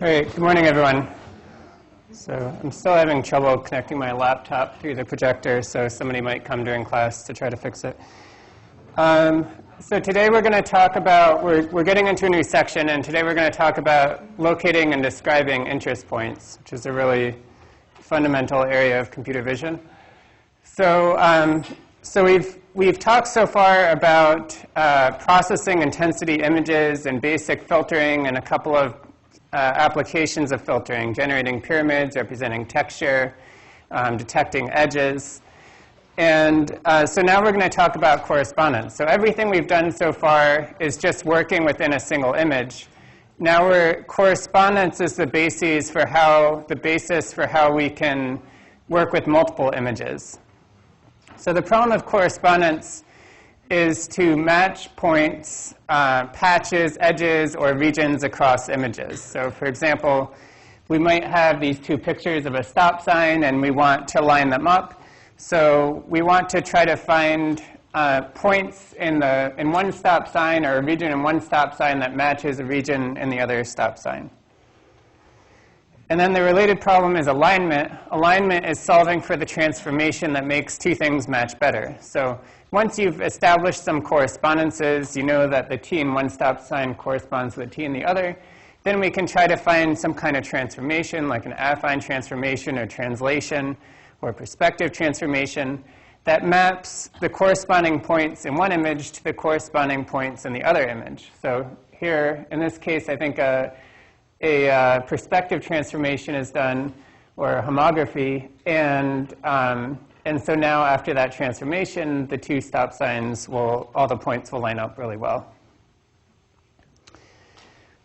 All right, good morning, everyone. So I'm still having trouble connecting my laptop through the projector, so somebody might come during class to try to fix it. So today we're going to talk about, we're getting into a new section, and today we're going to talk about locating and describing interest points, which is a really fundamental area of computer vision. So, we've talked so far about processing intensity images and basic filtering and a couple of applications of filtering, generating pyramids, representing texture, detecting edges. And so now we're going to talk about correspondence. So everything we've done so far is just working within a single image. Now correspondence is the basis for how we can work with multiple images. So the problem of correspondence is to match points, patches, edges, or regions across images. So for example, we might have these two pictures of a stop sign, and we want to line them up. So we want to try to find points in one stop sign, or a region in one stop sign that matches a region in the other stop sign. And then the related problem is alignment. Alignment is solving for the transformation that makes two things match better. So once you've established some correspondences, you know that the T in one stop sign corresponds to the T in the other, then we can try to find some kind of transformation, like an affine transformation or translation or perspective transformation, that maps the corresponding points in one image to the corresponding points in the other image. So here, in this case, I think a perspective transformation is done, or a homography, and so now after that transformation, the two stop signs all the points will line up really well.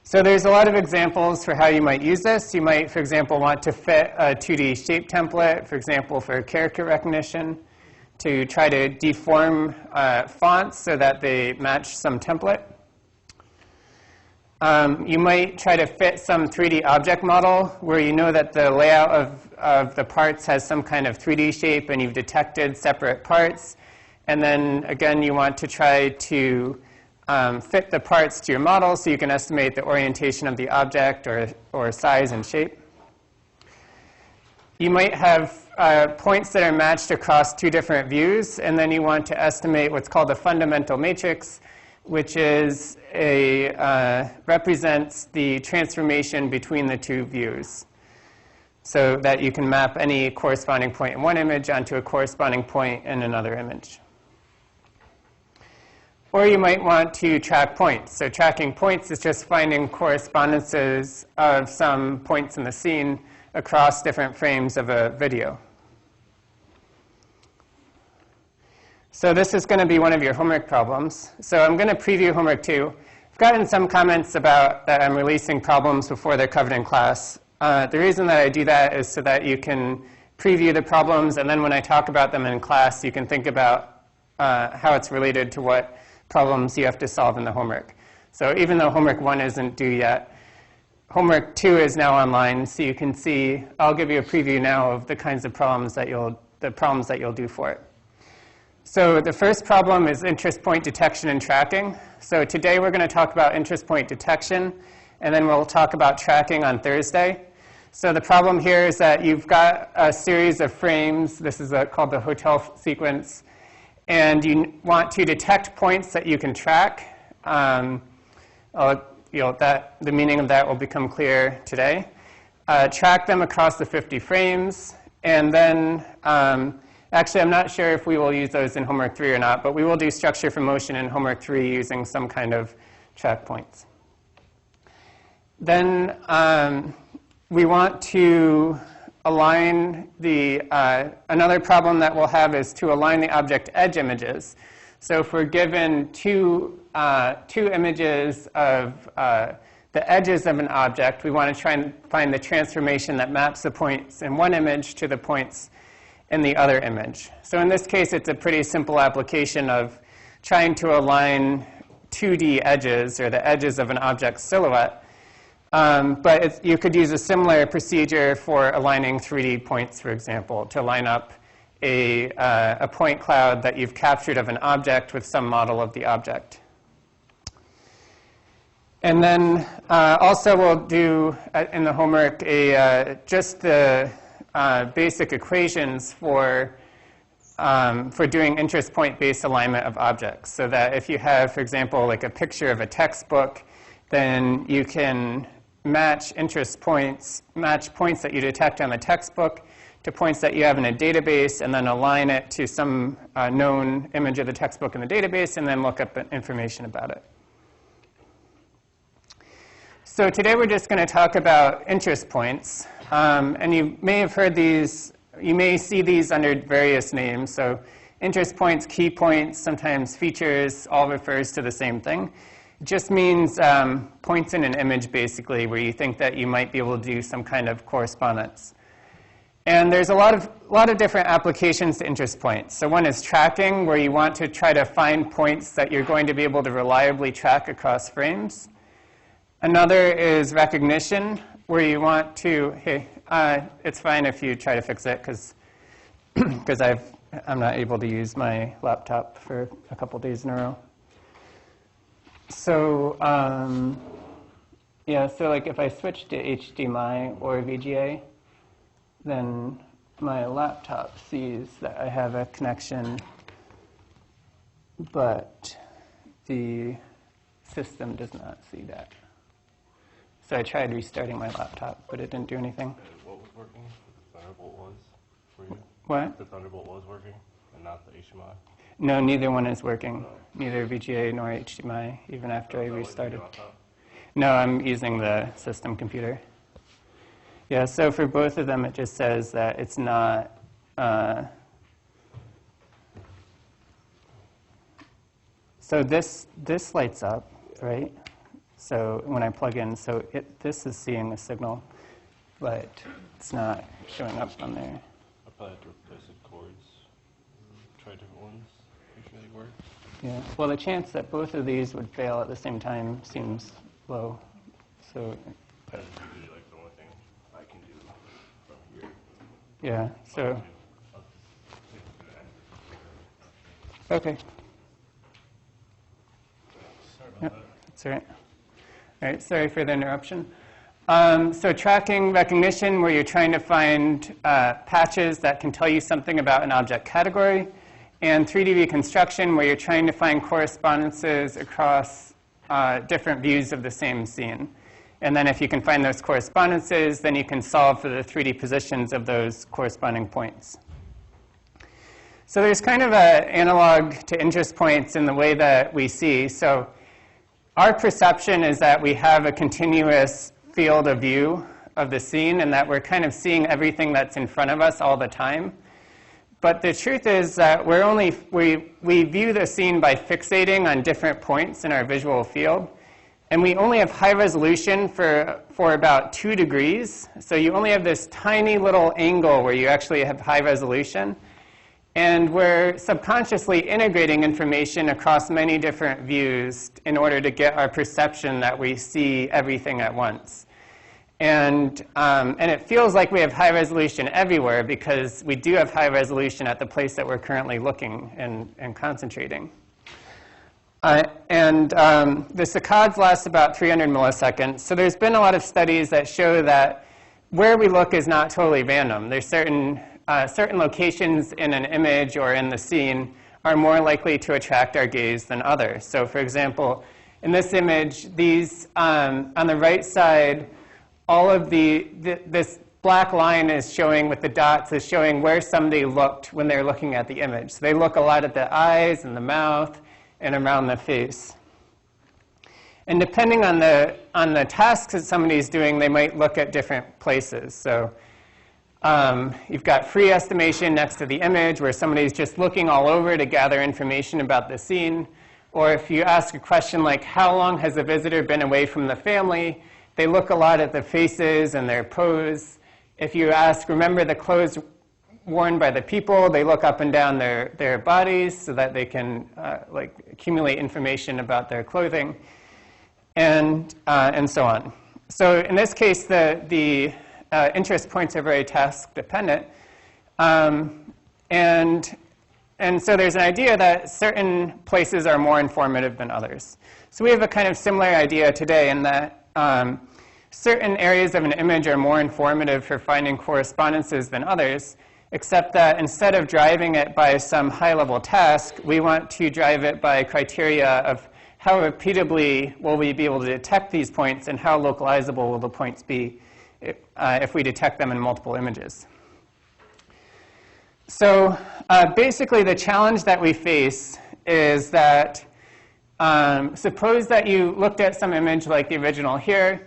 So there's a lot of examples for how you might use this. You might, for example, want to fit a 2D shape template, for example, for character recognition, to try to deform fonts so that they match some template. You might try to fit some 3D object model where you know that the layout of the parts has some kind of 3D shape and you've detected separate parts. And then, again, you want to try to fit the parts to your model so you can estimate the orientation of the object or size and shape. You might have points that are matched across two different views, and then you want to estimate what's called a fundamental matrix, which is represents the transformation between the two views, so that you can map any corresponding point in one image onto a corresponding point in another image. Or you might want to track points. So tracking points is just finding correspondences of some points in the scene across different frames of a video. So this is going to be one of your homework problems. So I'm going to preview homework 2. I've gotten some comments about that I'm releasing problems before they're covered in class. The reason that I do that is so that you can preview the problems, and then when I talk about them in class, you can think about how it's related to what problems you have to solve in the homework. So even though homework 1 isn't due yet, homework 2 is now online, so you can see, I'll give you a preview now of the kinds of problems that you'll do for it. So the first problem is interest point detection and tracking. So today we're going to talk about interest point detection, and then we'll talk about tracking on Thursday. So the problem here is that you've got a series of frames. This is called the hotel sequence. And you want to detect points that you can track. The meaning of that will become clear today. Track them across the 50 frames. And then, actually, I'm not sure if we will use those in homework 3 or not, but we will do structure for motion in homework 3 using some kind of track points. Then we want to align another problem that we'll have is to align the object edge images. So if we're given two images of the edges of an object, we want to try and find the transformation that maps the points in one image to the points in the other image. So in this case, it's a pretty simple application of trying to align 2D edges, or the edges of an object's silhouette. But you could use a similar procedure for aligning 3D points, for example, to line up a point cloud that you've captured of an object with some model of the object. And then also we'll do in the homework just the basic equations for doing interest point-based alignment of objects. So that if you have, for example, like a picture of a textbook, then you can match points that you detect on the textbook to points that you have in a database, and then align it to some known image of the textbook in the database, and then look up information about it. So today we're just going to talk about interest points. And you may have heard these, you may see these under various names. So interest points, key points, sometimes features, all refers to the same thing. It just means points in an image, basically, where you think that you might be able to do some kind of correspondence. And there's a lot of different applications to interest points. So one is tracking, where you want to try to find points that you're going to be able to reliably track across frames. Another is recognition, where you want to, hey, it's fine if you try to fix it, because I'm not able to use my laptop for a couple days in a row. So, yeah, so like if I switch to HDMI or VGA, then my laptop sees that I have a connection, but the system does not see that. So I tried restarting my laptop, but it didn't do anything. What was working? The Thunderbolt was for you? What? The Thunderbolt was working, and not the HDMI? No, neither one is working. Neither VGA nor HDMI, even after I restarted. No, I'm using the system computer. Yeah, so for both of them, it just says that it's not. So this lights up, right? So when I plug in, so this is seeing the signal, but it's not showing up on there. I probably have to replace the cords. Try different ones. Usually they work. Yeah. Well, the chance that both of these would fail at the same time seems low. So. That's usually like the only thing I can do from here. Yeah. So. Okay. Sorry about Yep. that. That's all right. All right, sorry for the interruption. So tracking recognition, where you're trying to find patches that can tell you something about an object category, and 3D reconstruction, where you're trying to find correspondences across different views of the same scene. And then if you can find those correspondences, then you can solve for the 3D positions of those corresponding points. So there's kind of an analog to interest points in the way that we see. So our perception is that we have a continuous field of view of the scene, and that we're kind of seeing everything that's in front of us all the time. But the truth is that we view the scene by fixating on different points in our visual field. And we only have high resolution for about 2 degrees. So you only have this tiny little angle where you actually have high resolution. And we're subconsciously integrating information across many different views in order to get our perception that we see everything at once. And it feels like we have high resolution everywhere because we do have high resolution at the place that we're currently looking and concentrating. The saccades last about 300 milliseconds. So there's been a lot of studies that show that where we look is not totally random. There's certain locations in an image or in the scene are more likely to attract our gaze than others. So for example, in this image, these on the right side, all of this black line is showing with the dots is showing where somebody looked when they're looking at the image. So they look a lot at the eyes and the mouth and around the face. And depending on the tasks that somebody's doing, they might look at different places. So you've got free estimation next to the image where somebody's just looking all over to gather information about the scene. Or if you ask a question like, how long has a visitor been away from the family, they look a lot at the faces and their pose. If you ask, remember the clothes worn by the people, they look up and down their bodies so that they can accumulate information about their clothing, and so on. So in this case, the interest points are very task dependent. And and so there's an idea that certain places are more informative than others. So we have a kind of similar idea today in that certain areas of an image are more informative for finding correspondences than others, except that instead of driving it by some high-level task, we want to drive it by criteria of how repeatably will we be able to detect these points and how localizable will the points be if we detect them in multiple images. So basically the challenge that we face is that suppose that you looked at some image like the original here,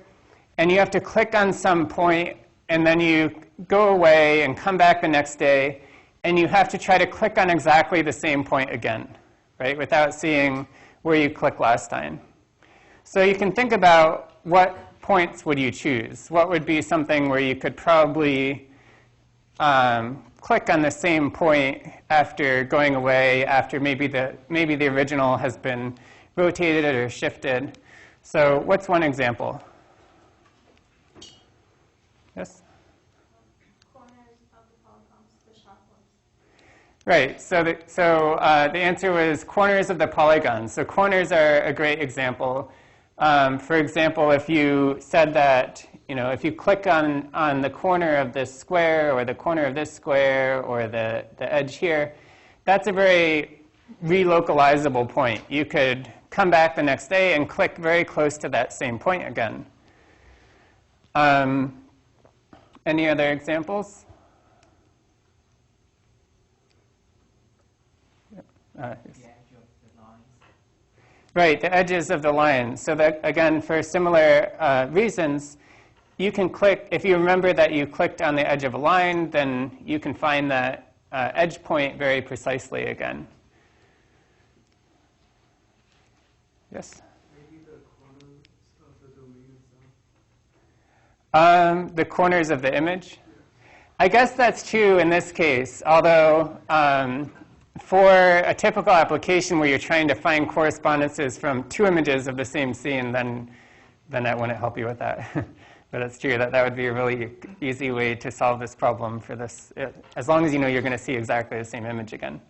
and you have to click on some point, and then you go away and come back the next day, and you have to try to click on exactly the same point again, right, without seeing where you clicked last time. So you can think about what points would you choose. What would be something where you could probably click on the same point after going away, after maybe the original has been rotated or shifted. So what's one example? Yes? Corners of the polygons, the sharp ones. Right. So the answer was corners of the polygons. So corners are a great example. For example, if you said that, if you click on the corner of this square or the corner of this square or the edge here, that's a very relocalizable point. You could come back the next day and click very close to that same point again. Any other examples? Yes. The edge of the lines. Right, the edges of the line. So that, again, for similar reasons, you can click, if you remember that you clicked on the edge of a line, then you can find that edge point very precisely again. Yes? Maybe the corners of the domain itself. The corners of the image? I guess that's true in this case, although for a typical application where you're trying to find correspondences from two images of the same scene, then that wouldn't help you with that. But it's true that would be a really easy way to solve this problem for this, as long as you know you're going to see exactly the same image again.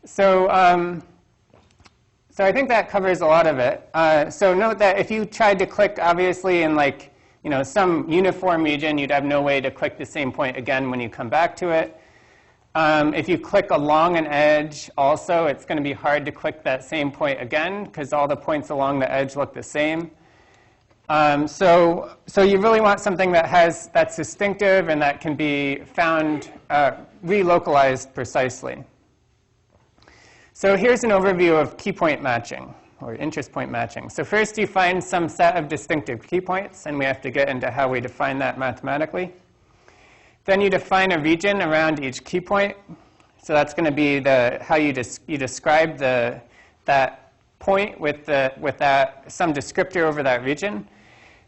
So I think that covers a lot of it. So note that if you tried to click, obviously, in some uniform region, you'd have no way to click the same point again when you come back to it. If you click along an edge, also, it's going to be hard to click that same point again because all the points along the edge look the same. So you really want something that's distinctive and that can be found, relocalized precisely. So here's an overview of key point matching, or interest point matching. So first you find some set of distinctive key points, and we have to get into how we define that mathematically. Then you define a region around each key point. So that's going to be how you describe that point with some descriptor over that region.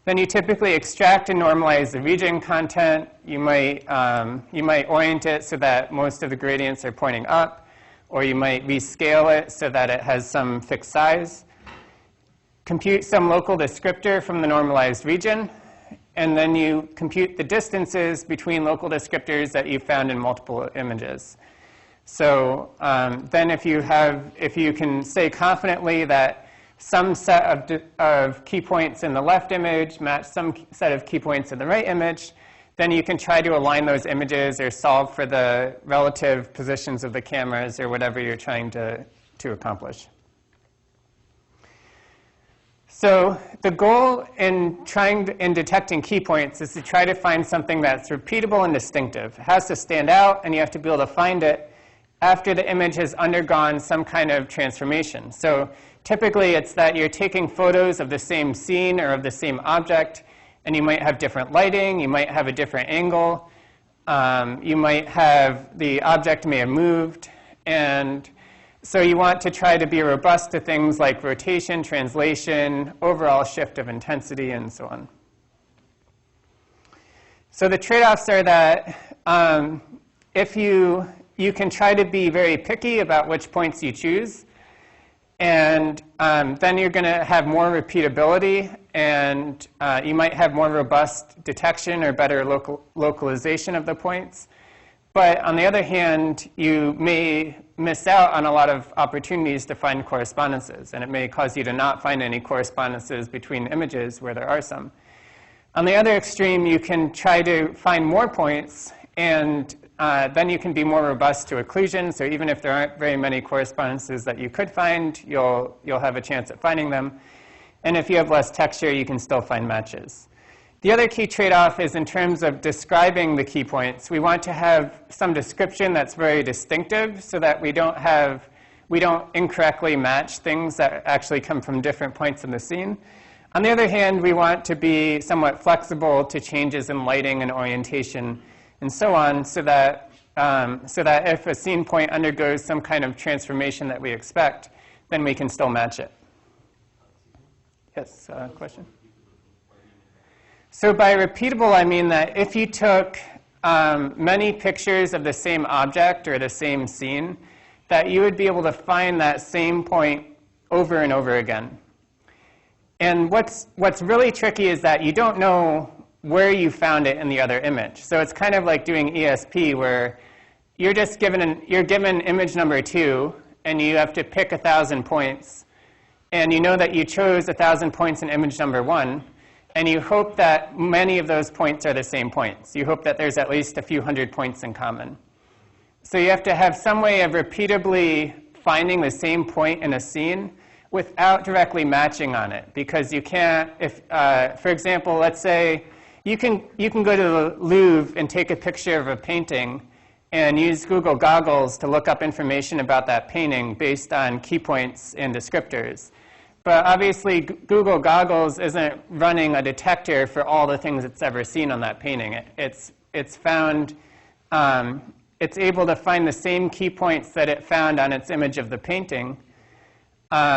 Then you typically extract and normalize the region content. You might orient it so that most of the gradients are pointing up, or you might rescale it so that it has some fixed size. Compute some local descriptor from the normalized region, and then you compute the distances between local descriptors that you found in multiple images. So then if you can say confidently that some set of key points in the left image match some set of key points in the right image, then you can try to align those images or solve for the relative positions of the cameras or whatever you're trying to accomplish. So the goal in detecting key points is to try to find something that's repeatable and distinctive. It has to stand out, and you have to be able to find it after the image has undergone some kind of transformation. So typically it's that you're taking photos of the same scene or of the same object, and you might have different lighting, you might have a different angle, you might have, the object may have moved, and so you want to try to be robust to things like rotation, translation, overall shift of intensity, and so on. So the trade-offs are that if you can try to be very picky about which points you choose, and then you're going to have more repeatability, and you might have more robust detection or better localization of the points. But on the other hand, you may miss out on a lot of opportunities to find correspondences, and it may cause you to not find any correspondences between images where there are some. On the other extreme, you can try to find more points, and then you can be more robust to occlusion. So even if there aren't very many correspondences that you could find, you'll have a chance at finding them. And if you have less texture, you can still find matches. The other key trade-off is in terms of describing the key points. We want to have some description that's very distinctive so that we don't incorrectly match things that actually come from different points in the scene. On the other hand, we want to be somewhat flexible to changes in lighting and orientation and so on, so that if a scene point undergoes some kind of transformation that we expect, then we can still match it. Yes, question? So by repeatable, I mean that if you took many pictures of the same object or the same scene, that you would be able to find that same point over and over again. And what's really tricky is that you don't know where you found it in the other image. So it's kind of like doing ESP, where you're given image number 2, and you have to pick 1,000 points. And you know that you chose 1,000 points in image number 1, and you hope that many of those points are the same points. You hope that there's at least a few hundred points in common. So you have to have some way of repeatably finding the same point in a scene without directly matching on it, because you can't, for example, let's say you can go to the Louvre and take a picture of a painting and use Google Goggles to look up information about that painting based on key points and descriptors. But obviously, Google Goggles isn't running a detector for all the things it's ever seen on that painting. It's able to find the same key points that it found on its image of the painting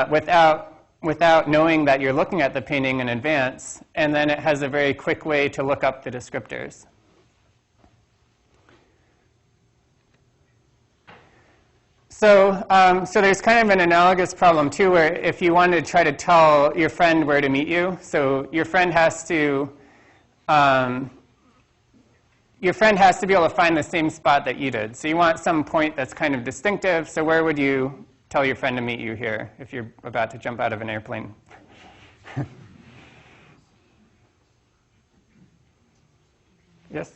without knowing that you're looking at the painting in advance, and then it has a very quick way to look up the descriptors. So there's kind of an analogous problem too, where if you wanted to try to tell your friend where to meet you, so your friend has to be able to find the same spot that you did. So you want some point that's kind of distinctive. So where would you tell your friend to meet you here if you're about to jump out of an airplane? Yes?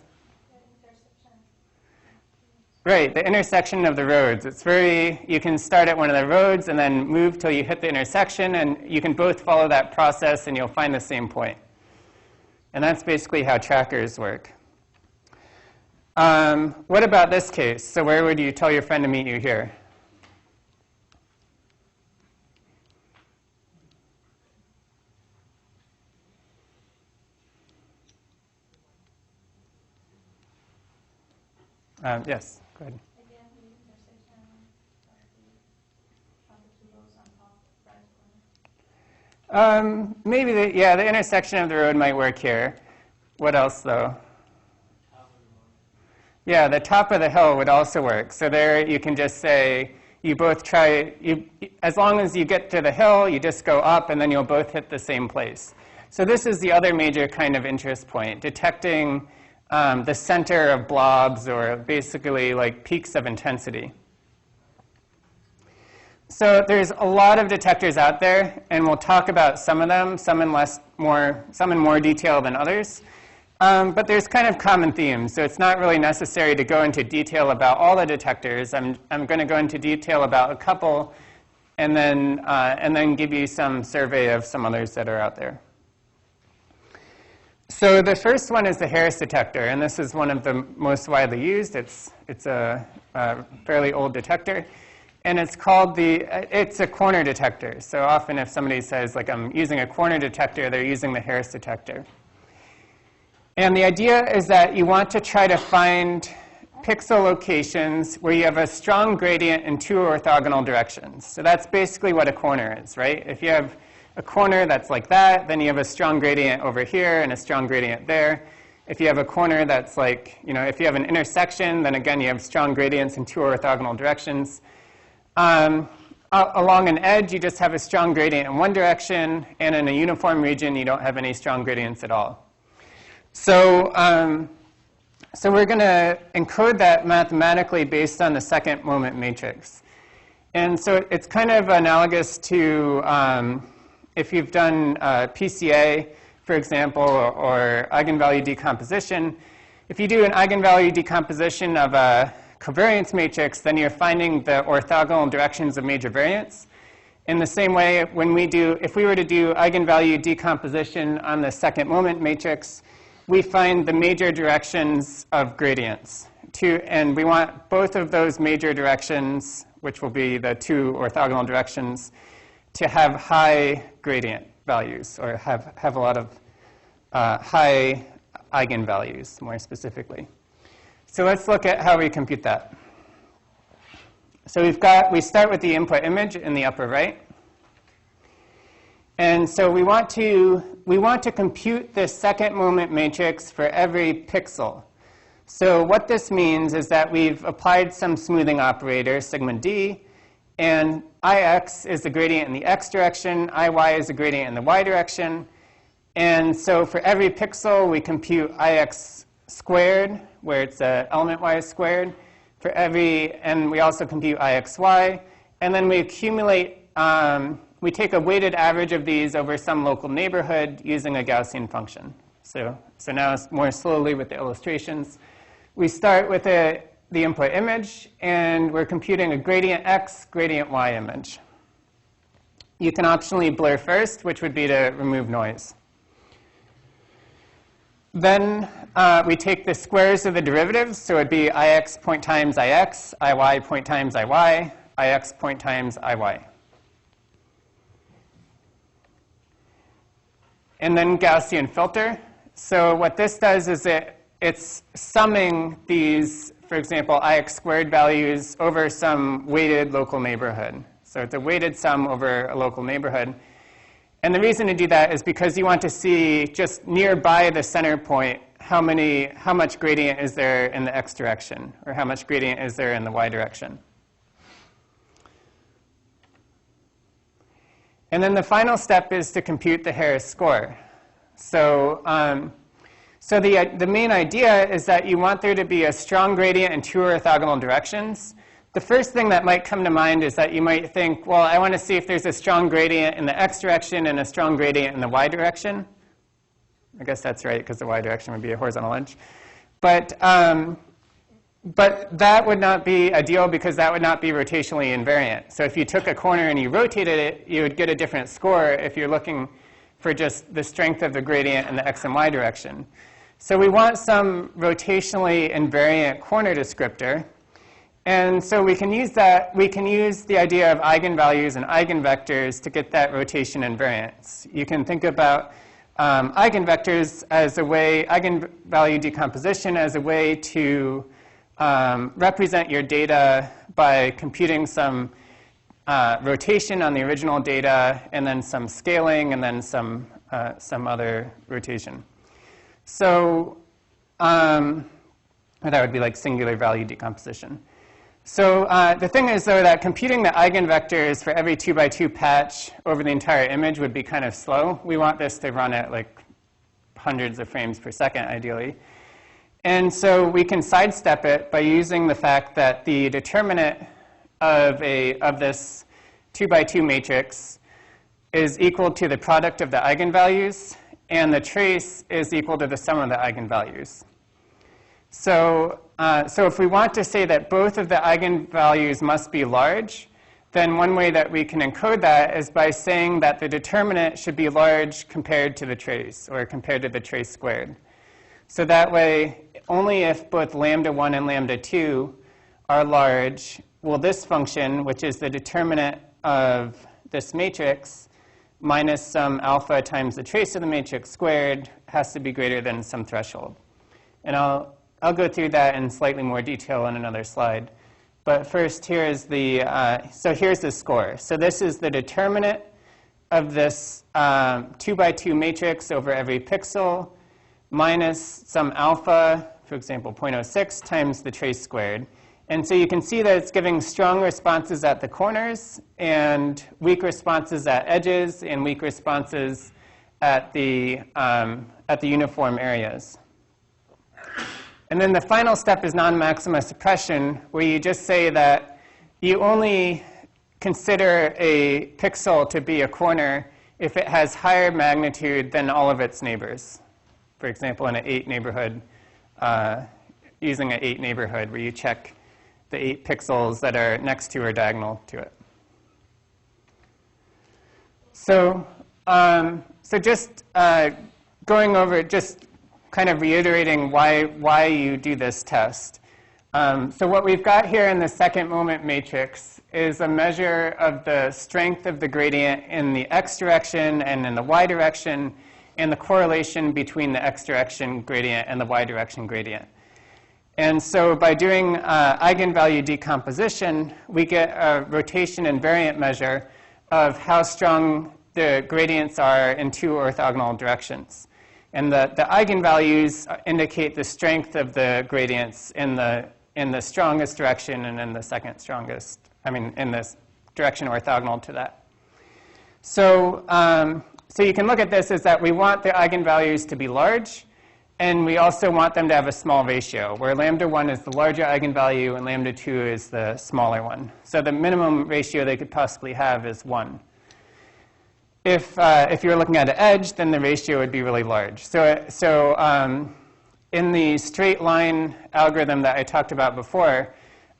Right, the intersection of the roads. You can start at one of the roads and then move till you hit the intersection, and you can both follow that process and you'll find the same point. And that's basically how trackers work. What about this case? So where would you tell your friend to meet you here? Yes, go ahead. Again, the intersection of the two roads on top, right corner. Maybe the intersection of the road might work here. What else, though? Yeah, the top of the hill would also work. So there you can just say, you both try, as long as you get to the hill, you just go up, and then you'll both hit the same place. So this is the other major kind of interest point, detecting the center of blobs, or basically like peaks of intensity. So there's a lot of detectors out there, and we'll talk about some of them, some in more detail than others. But there's kind of common themes, so it's not really necessary to go into detail about all the detectors. I'm going to go into detail about a couple, and then give you some survey of some others that are out there. So the first one is the Harris detector, and this is one of the most widely used. It's a fairly old detector, and it's a corner detector. So often if somebody says, like, I'm using a corner detector, they're using the Harris detector. And the idea is that you want to try to find pixel locations where you have a strong gradient in two orthogonal directions. So that's basically what a corner is, right? If you have a corner that's like that, then you have a strong gradient over here and a strong gradient there. If you have a corner that's like, if you have an intersection, then again you have strong gradients in two orthogonal directions. Along an edge, you just have a strong gradient in one direction, and in a uniform region, you don't have any strong gradients at all. So we're going to encode that mathematically based on the second moment matrix. And so it's kind of analogous to if you've done PCA, for example, or eigenvalue decomposition. If you do an eigenvalue decomposition of a covariance matrix, then you're finding the orthogonal directions of major variance. In the same way, if we were to do eigenvalue decomposition on the second moment matrix, we find the major directions of gradients. And we want both of those major directions, which will be the two orthogonal directions, to have high gradient values, or have a lot of high eigenvalues, more specifically. So let's look at how we compute that. So we start with the input image in the upper right. And so we want to compute this second moment matrix for every pixel. So what this means is that we've applied some smoothing operator, sigma d, and Ix is the gradient in the x direction, Iy is the gradient in the y direction. And so for every pixel, we compute Ix squared, where it's element y squared. And we also compute Ixy. And then we accumulate, we take a weighted average of these over some local neighborhood using a Gaussian function. So now more slowly with the illustrations. We start with the input image, and we're computing a gradient x, gradient y image. You can optionally blur first, which would be to remove noise. Then we take the squares of the derivatives, so it'd be Ix point times Ix, Iy point times Iy, Ix point times Iy. And then Gaussian filter. So what this does is it's summing these, for example, Ix squared values over some weighted local neighborhood. So it's a weighted sum over a local neighborhood. And the reason to do that is because you want to see just nearby the center point how much gradient is there in the x direction, or how much gradient is there in the y direction. And then the final step is to compute the Harris score. So the main idea is that you want there to be a strong gradient in two orthogonal directions. The first thing that might come to mind is that you might think, well, I want to see if there's a strong gradient in the x direction and a strong gradient in the y direction. I guess that's right, because the y direction would be a horizontal edge. But that would not be ideal, because that would not be rotationally invariant. So if you took a corner and you rotated it, you would get a different score if you're looking for just the strength of the gradient in the x and y direction. So we want some rotationally invariant corner descriptor. And so we can use that. We can use the idea of eigenvalues and eigenvectors to get that rotation invariance. You can think about eigenvectors as a way, eigenvalue decomposition as a way to represent your data by computing some rotation on the original data, and then some scaling, and then some other rotation. So that would be like singular value decomposition. So the thing is, though, that computing the eigenvectors for every 2x2 patch over the entire image would be kind of slow. We want this to run at like hundreds of frames per second, ideally. And so we can sidestep it by using the fact that the determinant of this 2x2 matrix is equal to the product of the eigenvalues, and the trace is equal to the sum of the eigenvalues. So if we want to say that both of the eigenvalues must be large, then one way that we can encode that is by saying that the determinant should be large compared to the trace, or compared to the trace squared. So that way, only if both lambda 1 and lambda 2 are large will this function, which is the determinant of this matrix, minus some alpha times the trace of the matrix squared, has to be greater than some threshold. And I'll go through that in slightly more detail on another slide. But first, here's here's the score. So this is the determinant of this 2x2 matrix over every pixel, minus some alpha, for example, 0.06, times the trace squared. And so you can see that it's giving strong responses at the corners, and weak responses at edges, and weak responses at the uniform areas. And then the final step is non-maxima suppression, where you just say that you only consider a pixel to be a corner if it has higher magnitude than all of its neighbors. For example, in an 8 neighborhood, using an 8 neighborhood where you check the 8 pixels that are next to or diagonal to it. So, so just going over, just kind of reiterating why you do this test. So what we've got here in the second moment matrix is a measure of the strength of the gradient in the x direction and in the y direction, and the correlation between the x direction gradient and the y direction gradient. And so by doing eigenvalue decomposition, we get a rotation invariant measure of how strong the gradients are in 2 orthogonal directions. And the eigenvalues indicate the strength of the gradients in the strongest direction and in the second strongest, in this direction orthogonal to that. So, so you can look at this as that we want the eigenvalues to be large, and we also want them to have a small ratio, where lambda 1 is the larger eigenvalue and lambda 2 is the smaller one. So the minimum ratio they could possibly have is 1. If you're looking at an edge, then the ratio would be really large. So in the straight line algorithm that I talked about before,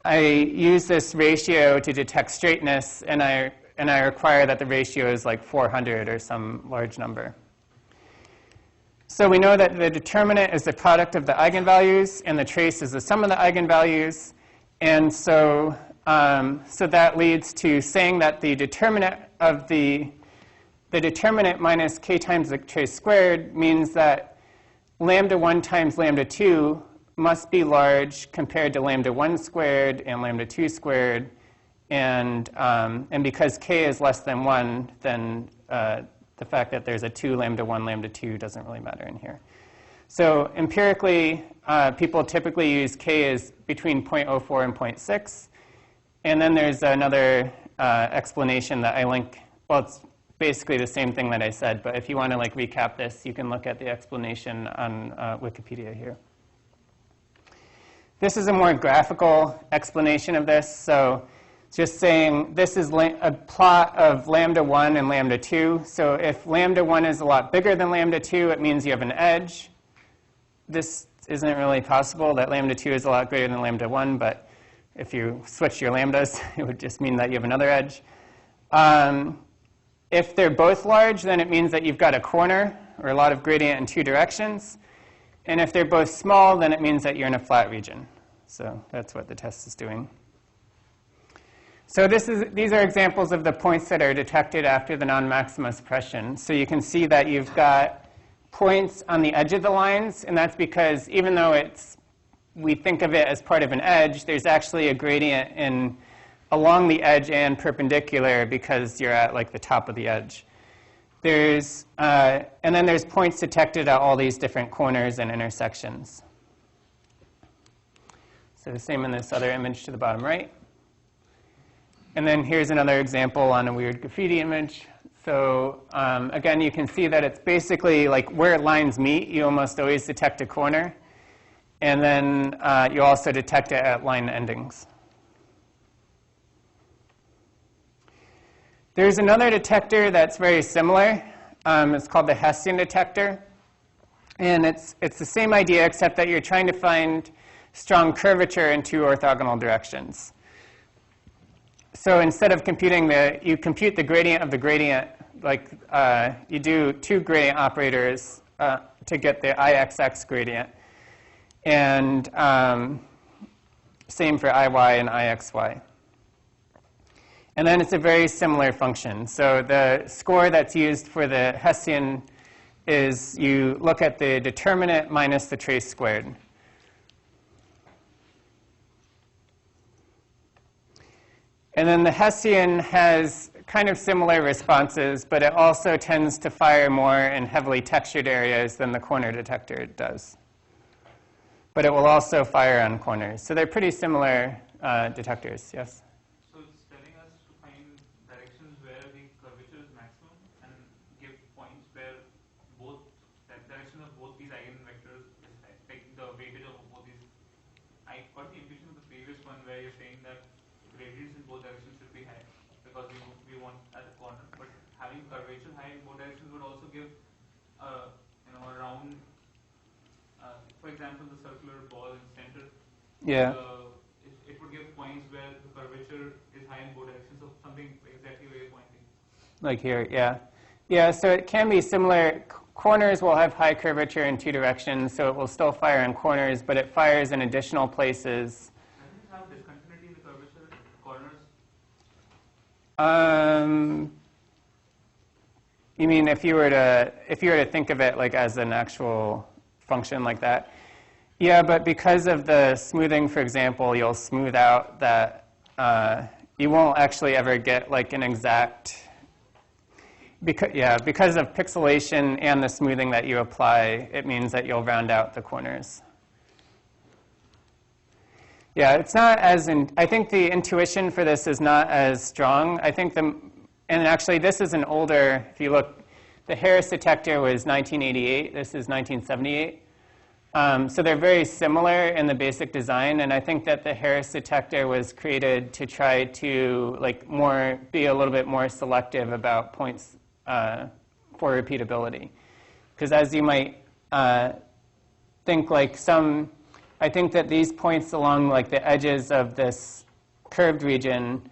I use this ratio to detect straightness, and I require that the ratio is like 400 or some large number. So we know that the determinant is the product of the eigenvalues, and the trace is the sum of the eigenvalues. And so, so that leads to saying that the determinant of the determinant minus k times the trace squared means that lambda 1 times lambda 2 must be large compared to lambda 1 squared and lambda 2 squared. And because k is less than 1, then the fact that there's a 2 lambda 1 lambda 2 doesn't really matter in here. So empirically, people typically use k as between 0.04 and 0.6. And then there's another explanation that I link. Well, it's basically the same thing that I said, but if you want to recap this, you can look at the explanation on Wikipedia here. This is a more graphical explanation of this. So just saying this is a plot of lambda 1 and lambda 2. So if lambda 1 is a lot bigger than lambda 2, it means you have an edge. This isn't really possible, that lambda 2 is a lot greater than lambda 1, but if you switch your lambdas, it would just mean that you have another edge. If they're both large, then it means that you've got a corner, or a lot of gradient in 2 directions. And if they're both small, then it means that you're in a flat region. So that's what the test is doing. So these are examples of the points that are detected after the non-maxima suppression. So you can see that you've got points on the edge of the lines, and that's because even though we think of it as part of an edge, there's actually a gradient along the edge and perpendicular because you're at the top of the edge. And then there's points detected at all these different corners and intersections. So the same in this other image to the bottom right. And then here's another example on a weird graffiti image. So again, you can see that it's basically where lines meet, you almost always detect a corner. And then you also detect it at line endings. There's another detector that's very similar. It's called the Hessian detector. And it's the same idea, except that you're trying to find strong curvature in 2 orthogonal directions. So instead of computing you compute the gradient of the gradient, you do 2 gradient operators to get the Ixx gradient. And same for Iy and Ixy. And then it's a very similar function. So the score that's used for the Hessian is you look at the determinant minus the trace squared. And then the Hessian has kind of similar responses, but it also tends to fire more in heavily textured areas than the corner detector does. But it will also fire on corners. So they're pretty similar detectors, yes? So it's telling us to find directions where the curvature is maximum and give points where that direction of both these eigenvectors is high, the weightage of both these. I got the intuition of the previous one where you're saying that gradients in both directions should be high because give a round, for example, the circular ball in center. Yeah. It would give points where the curvature is high in both directions, so something exactly where you're pointing. Like here, yeah. Yeah, so it can be similar. Corners will have high curvature in two directions, so it will still fire in corners, but it fires in additional places. Doesn't it have discontinuity in the curvature corners? You mean if you were to think of it like as an actual function like that? Yeah, but because of the smoothing, for example, you'll smooth out that you won't actually ever get like an exact. Because of pixelation and the smoothing that you apply, it means that you'll round out the corners. Yeah, it's not as I think the intuition for this is not as strong. I think and actually this is an older, if you look, the Harris detector was 1988, this is 1978. So they're very similar in the basic design, and I think that the Harris detector was created to try to be a little bit more selective about points for repeatability. Because as you might think, I think that these points along the edges of this curved region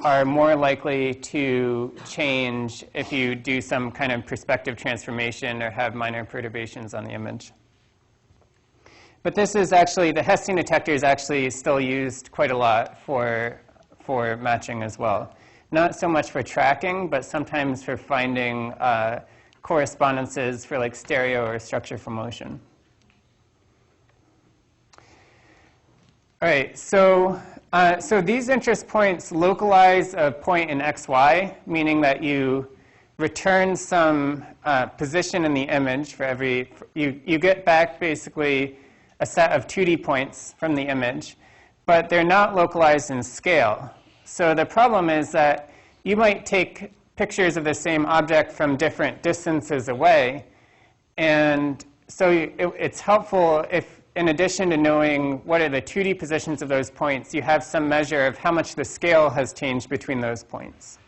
are more likely to change if you do some kind of perspective transformation or have minor perturbations on the image. But this is actually, the Hessian detector is actually still used quite a lot for matching as well. Not so much for tracking, but sometimes for finding correspondences for stereo or structure for motion. All right, so these interest points localize a point in xy, meaning that you return some position in the image for every, you get back basically a set of 2D points from the image, but they're not localized in scale. So the problem is that you might take pictures of the same object from different distances away, and so it's helpful if, in addition to knowing what are the 2D positions of those points, you have some measure of how much the scale has changed between those points.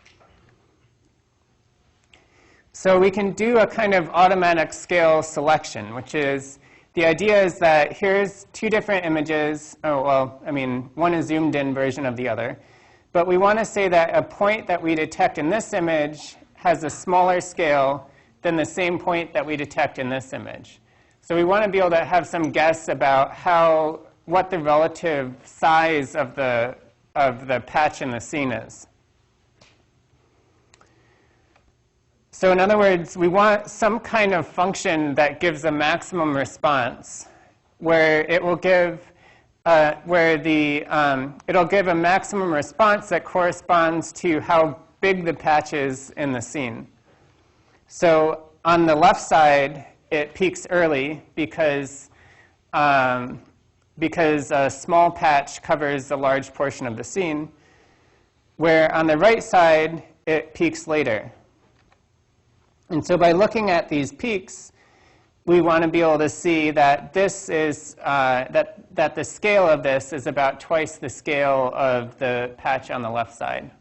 So we can do a kind of automatic scale selection, which is, the idea is that here's two different images. One is zoomed in version of the other. But we want to say that a point that we detect in this image has a smaller scale than the same point that we detect in this image. So we want to be able to have some guess about what the relative size of the patch in the scene is. So in other words, we want some kind of function that gives a maximum response, where it will give it'll give a maximum response that corresponds to how big the patch is in the scene. So on the left side, it peaks early because a small patch covers a large portion of the scene, where on the right side, it peaks later. And so by looking at these peaks, we want to be able to see that this is that the scale of this is about twice the scale of the patch on the left side.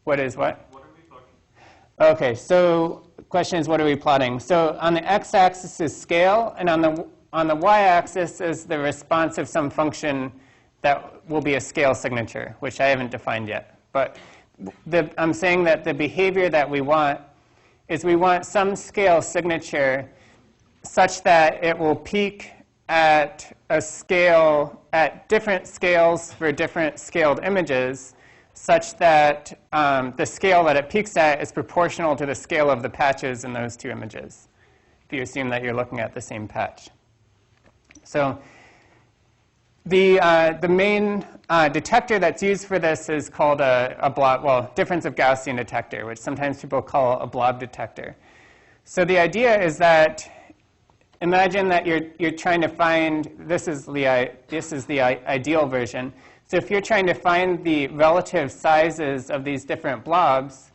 What is what? What are we plotting? Okay, so the question is, what are we plotting? So on the x-axis is scale, and on the y-axis is the response of some function that will be a scale signature, which I haven't defined yet. But I'm saying that the behavior that we want is we want some scale signature such that it will peak at a scale, at different scales for different scaled images, such that the scale that it peaks at is proportional to the scale of the patches in those two images, if you assume that you're looking at the same patch. So the main detector that's used for this is called a blob, difference of Gaussian detector, which sometimes people call a blob detector. So the idea is that, imagine that you're trying to find, this is the ideal version. So if you're trying to find the relative sizes of these different blobs,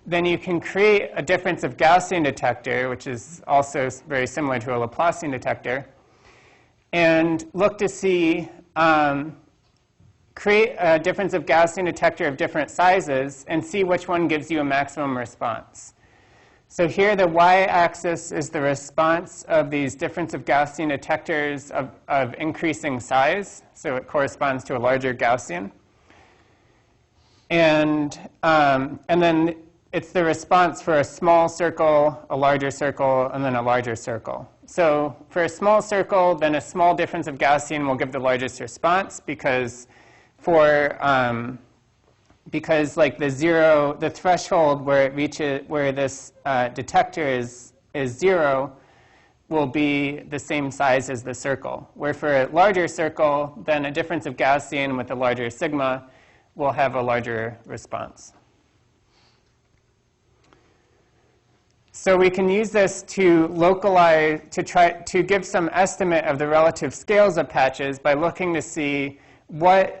then you can create a difference of Gaussian detector, which is also very similar to a Laplacian detector, and look to see create a difference of Gaussian detector of different sizes and see which one gives you a maximum response. So here the y-axis is the response of these difference of Gaussian detectors of increasing size. So it corresponds to a larger Gaussian. And then it's the response for a small circle, a larger circle, and then a larger circle. So for a small circle, then a small difference of Gaussian will give the largest response because like the threshold where it reaches, where this detector is 0 will be the same size as the circle. Where for a larger circle, then a difference of Gaussian with a larger sigma will have a larger response. So we can use this to localize, to try to give some estimate of the relative scales of patches by looking to see which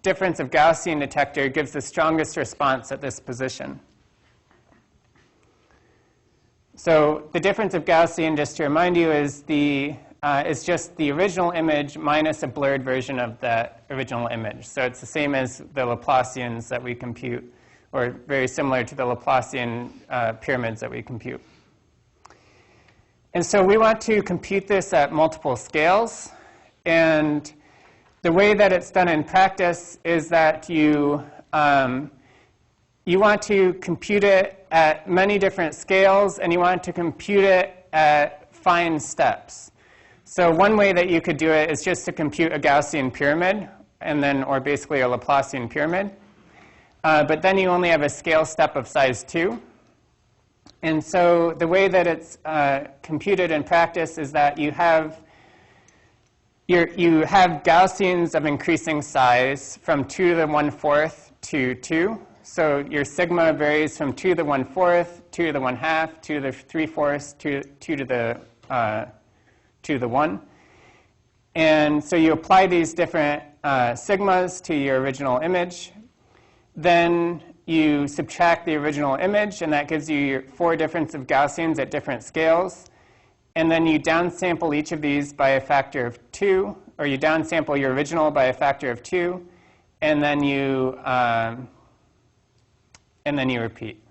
difference of Gaussian detector gives the strongest response at this position. So the difference of Gaussian, just to remind you, is just the original image minus a blurred version of that original image. So it's the same as the Laplacians that we compute, or very similar to the Laplacian pyramids that we compute. And so we want to compute this at multiple scales. And the way that it's done in practice is that you want to compute it at many different scales, and you want to compute it at fine steps. So one way that you could do it is just to compute a Gaussian pyramid, or basically a Laplacian pyramid. But then you only have a scale step of size 2. And so the way that it's computed in practice is that you have Gaussians of increasing size from 2 to the 1/4 to 2. So your sigma varies from 2 to the 1/4, 2 to the 1/2, 2 to the 3/4, 2 to the 1. And so you apply these different sigmas to your original image. Then you subtract the original image, and that gives you your 4 difference of Gaussians at different scales. And then you downsample each of these by a factor of 2, or you downsample your original by a factor of 2, and then you repeat.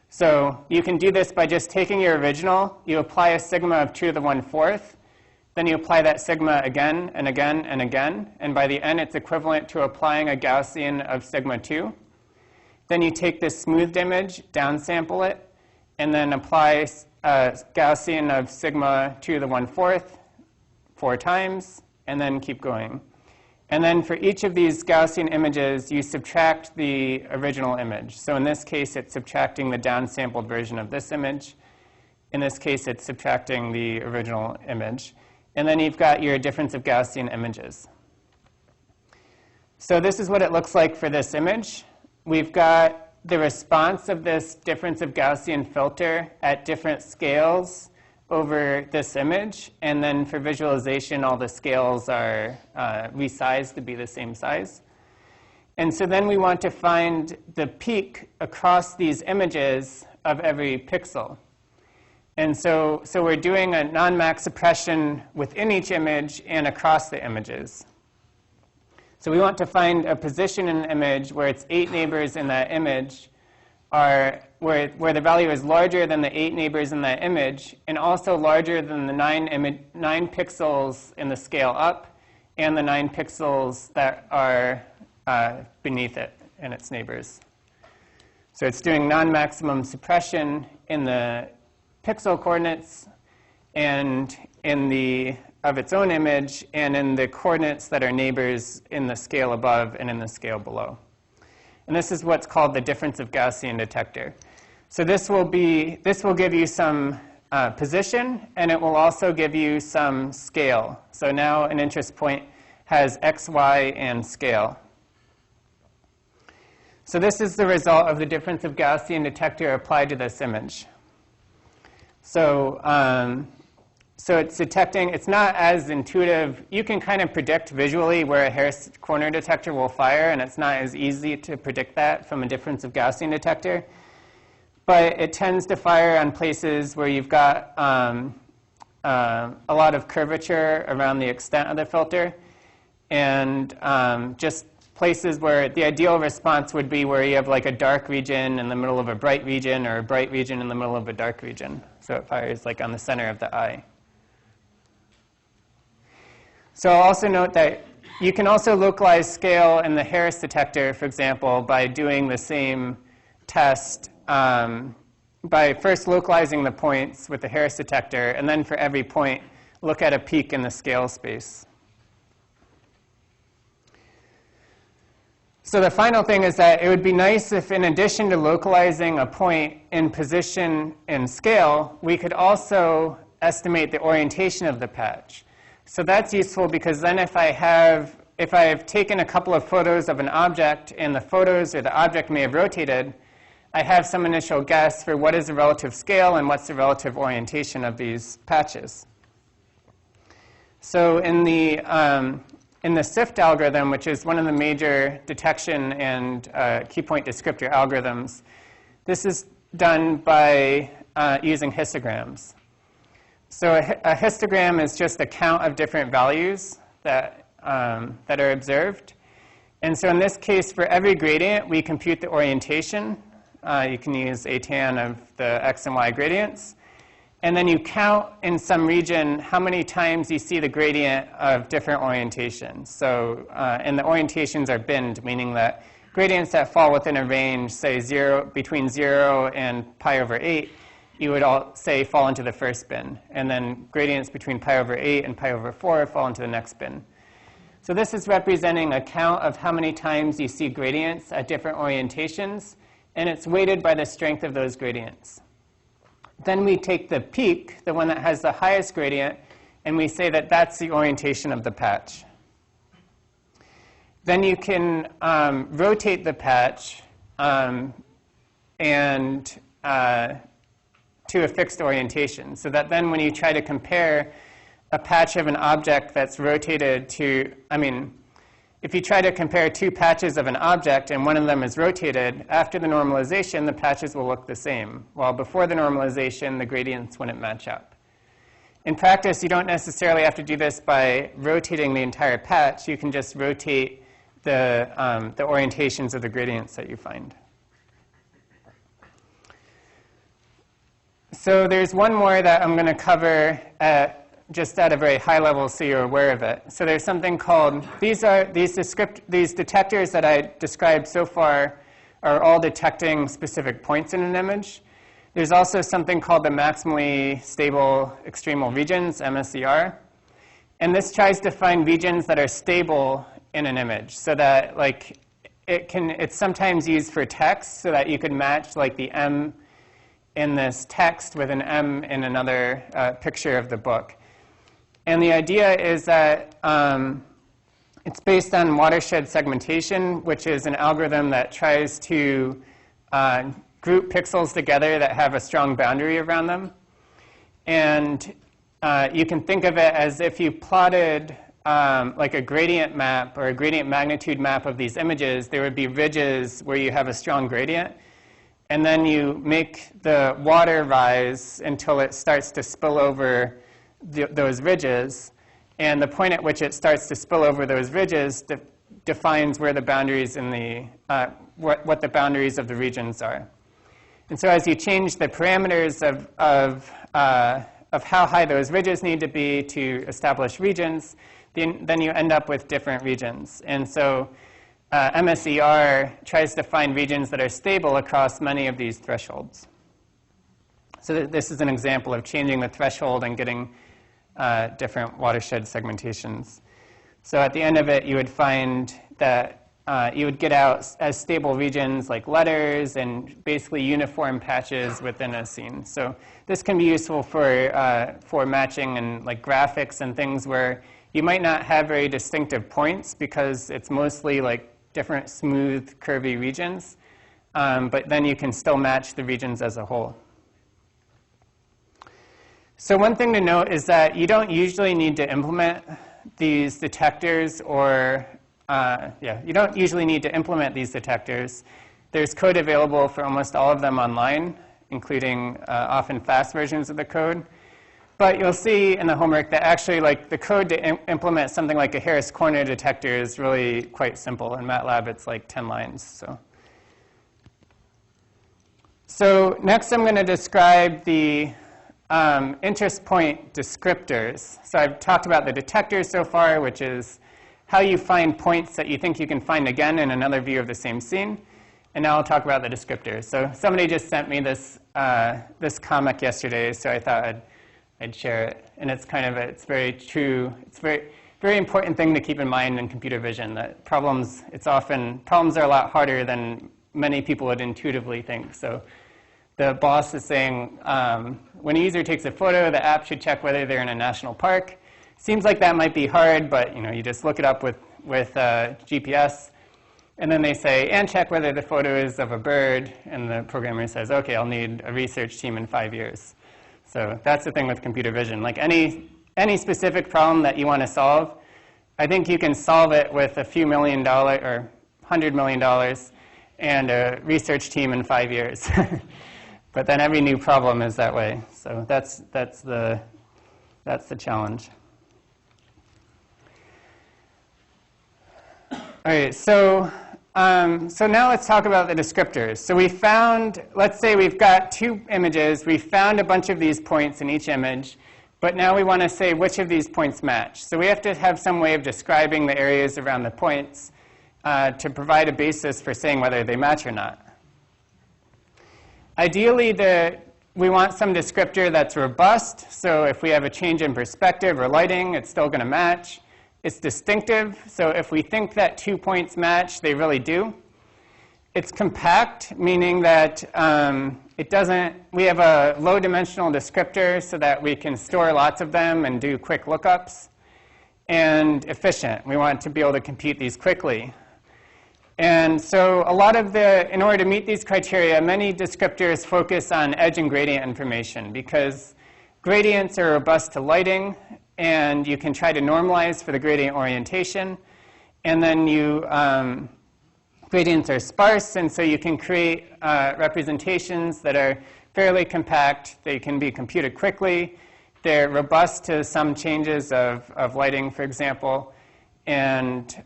So you can do this by just taking your original, you apply a sigma of 2 to the 1/4, then you apply that sigma again and again and again, and by the end it's equivalent to applying a Gaussian of sigma 2. Then you take this smoothed image, downsample it, and then apply a Gaussian of sigma 2 to the 1/4 4 times, and then keep going. And then for each of these Gaussian images, you subtract the original image. So in this case, it's subtracting the downsampled version of this image. In this case, it's subtracting the original image. And then you've got your difference of Gaussian images. So this is what it looks like for this image. We've got the response of this difference of Gaussian filter at different scales over this image. And then for visualization, all the scales are resized to be the same size. And so then we want to find the peak across these images of every pixel. And so we're doing a non-max suppression within each image and across the images. So we want to find a position in an image where its 8 neighbors in that image are where the value is larger than the 8 neighbors in that image, and also larger than the 9 pixels in the scale up and the 9 pixels that are beneath it and its neighbors. So it's doing non-maximum suppression in the pixel coordinates and of its own image, and in the coordinates that are neighbors in the scale above and in the scale below. And this is what's called the difference of Gaussian detector. So this will give you some position, and it will also give you some scale. So now an interest point has x, y, and scale. So this is the result of the difference of Gaussian detector applied to this image. So it's detecting, it's not as intuitive. You can kind of predict visually where a Harris corner detector will fire, and it's not as easy to predict that from a difference of Gaussian detector. But it tends to fire on places where you've got a lot of curvature around the extent of the filter. and just places where the ideal response would be where you have like a dark region in the middle of a bright region or a bright region in the middle of a dark region. So it fires like on the center of the eye. So I'll also note that you can also localize scale in the Harris detector, for example, by doing the same test by first localizing the points with the Harris detector, and then for every point, look at a peak in the scale space. So the final thing is that it would be nice if, in addition to localizing a point in position and scale, we could also estimate the orientation of the patch. So that's useful because then if I've taken a couple of photos of an object and the photos or the object may have rotated, I have some initial guess for what is the relative scale and what's the relative orientation of these patches. So in the SIFT algorithm, which is one of the major detection and key point descriptor algorithms, this is done by using histograms. So a histogram is just a count of different values that are observed. And so in this case, for every gradient, we compute the orientation. You can use ATAN of the x and y gradients. And then you count in some region how many times you see the gradient of different orientations. So, and the orientations are binned, meaning that gradients that fall within a range, say between 0 and pi over 8, you would all say fall into the first bin. And then gradients between pi over 8 and pi over 4 fall into the next bin. So this is representing a count of how many times you see gradients at different orientations, and it's weighted by the strength of those gradients. Then we take the peak, the one that has the highest gradient, and we say that that's the orientation of the patch. Then you can rotate the patch to a fixed orientation, so that then when you try to compare a patch of an object that's rotated to, if you try to compare two patches of an object and one of them is rotated, after the normalization, the patches will look the same, while before the normalization, the gradients wouldn't match up. In practice, you don't necessarily have to do this by rotating the entire patch. You can just rotate the orientations of the gradients that you find. So there's one more that I'm going to cover just at a very high level so you're aware of it. So there's something called, these detectors that I described so far are all detecting specific points in an image. There's also something called the maximally stable extremal regions, MSER. And this tries to find regions that are stable in an image so that it's sometimes used for text so that you could match like the M in this text with an M in another picture of the book. And the idea is that it's based on watershed segmentation, which is an algorithm that tries to group pixels together that have a strong boundary around them. And you can think of it as if you plotted like a gradient map or a gradient magnitude map of these images, there would be ridges where you have a strong gradient. And then you make the water rise until it starts to spill over those ridges. And the point at which it starts to spill over those ridges defines where the boundaries in the, what the boundaries of the regions are. And so as you change the parameters of how high those ridges need to be to establish regions, then you end up with different regions. And so MSER tries to find regions that are stable across many of these thresholds. So this is an example of changing the threshold and getting different watershed segmentations. So at the end of it, you would find that you would get out as stable regions like letters and basically uniform patches within a scene. So this can be useful for matching and like graphics and things where you might not have very distinctive points because it's mostly like different smooth, curvy regions, but then you can still match the regions as a whole. So one thing to note is that you don't usually need to implement these detectors you don't usually need to implement these detectors. There's code available for almost all of them online, including often fast versions of the code. But you'll see in the homework that actually like the code to implement something like a Harris corner detector is really quite simple. In MATLAB, it's like 10 lines. So next I'm going to describe the interest point descriptors. So I've talked about the detectors so far, which is how you find points that you think you can find again in another view of the same scene. And now I'll talk about the descriptors. So somebody just sent me this, this comic yesterday, so I thought I'd share it. And it's kind of, it's very true. It's very important thing to keep in mind in computer vision, that problems are a lot harder than many people would intuitively think. So the boss is saying, when a user takes a photo, the app should check whether they're in a national park. Seems like that might be hard, but you just look it up with GPS. And then they say, and check whether the photo is of a bird. And the programmer says, OK, I'll need a research team in 5 years. So that's the thing with computer vision. Like any specific problem that you want to solve, I think you can solve it with a few $1 million or $100 million and a research team in 5 years. But then every new problem is that way. So that's the challenge. All right, so now let's talk about the descriptors. So we found, let's say we've got 2 images. We found a bunch of these points in each image. But now we want to say which of these points match. So we have to have some way of describing the areas around the points to provide a basis for saying whether they match or not. Ideally, we want some descriptor that's robust. So if we have a change in perspective or lighting, it's still going to match. It's distinctive. So if we think that 2 points match, they really do. It's compact, meaning that we have a low-dimensional descriptor so that we can store lots of them and do quick lookups. And efficient. We want to be able to compute these quickly. And so in order to meet these criteria, many descriptors focus on edge and gradient information because gradients are robust to lighting, and you can try to normalize for the gradient orientation. And then gradients are sparse, and so you can create representations that are fairly compact. They can be computed quickly. They're robust to some changes of lighting, for example. And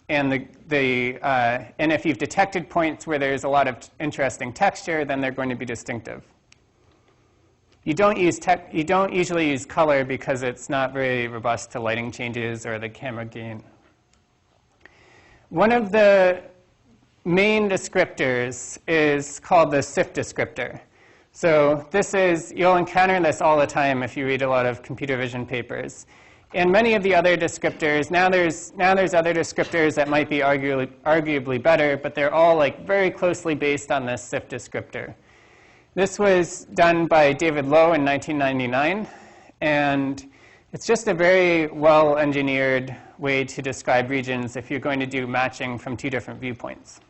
if you've detected points where there's a lot of interesting texture, then they're going to be distinctive. You don't usually use color because it's not very robust to lighting changes or the camera gain. One of the main descriptors is called the SIFT descriptor. So you'll encounter this all the time if you read a lot of computer vision papers. And many of the other descriptors, now there's other descriptors that might be arguably better, but they're all very closely based on this SIFT descriptor. This was done by David Lowe in 1999, and it's just a very well-engineered way to describe regions if you're going to do matching from 2 different viewpoints.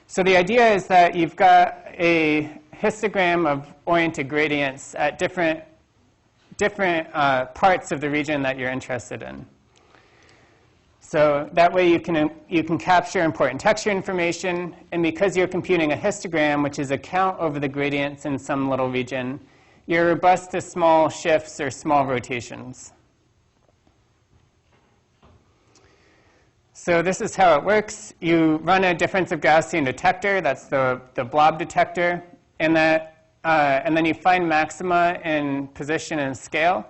So the idea is that you've got a histogram of oriented gradients at different parts of the region that you're interested in. So that way you can capture important texture information, and because you're computing a histogram, which is a count over the gradients in some little region, you're robust to small shifts or small rotations. So this is how it works. You run a difference of Gaussian detector, that's the blob detector, and then you find maxima in position and scale.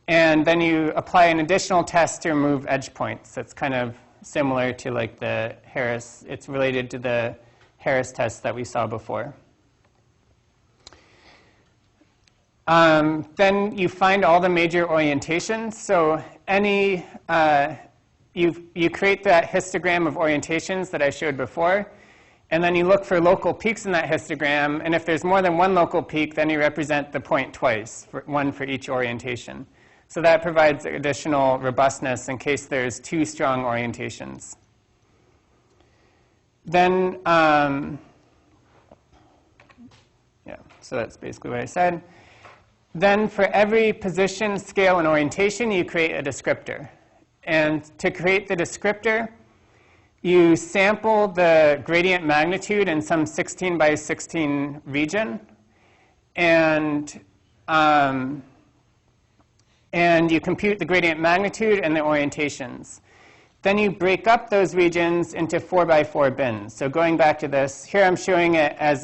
And then you apply an additional test to remove edge points. That's kind of similar to the Harris. It's related to the Harris test that we saw before. Then you find all the major orientations. So you create that histogram of orientations that I showed before. And then you look for local peaks in that histogram. And if there's more than one local peak, then you represent the point twice, one for each orientation. So that provides additional robustness in case there's 2 strong orientations. Then, so that's basically what I said. Then for every position, scale, and orientation, you create a descriptor. And to create the descriptor, you sample the gradient magnitude in some 16 by 16 region. And and you compute the gradient magnitude and the orientations. Then you break up those regions into 4x4 bins. So going back to this, here I'm showing it as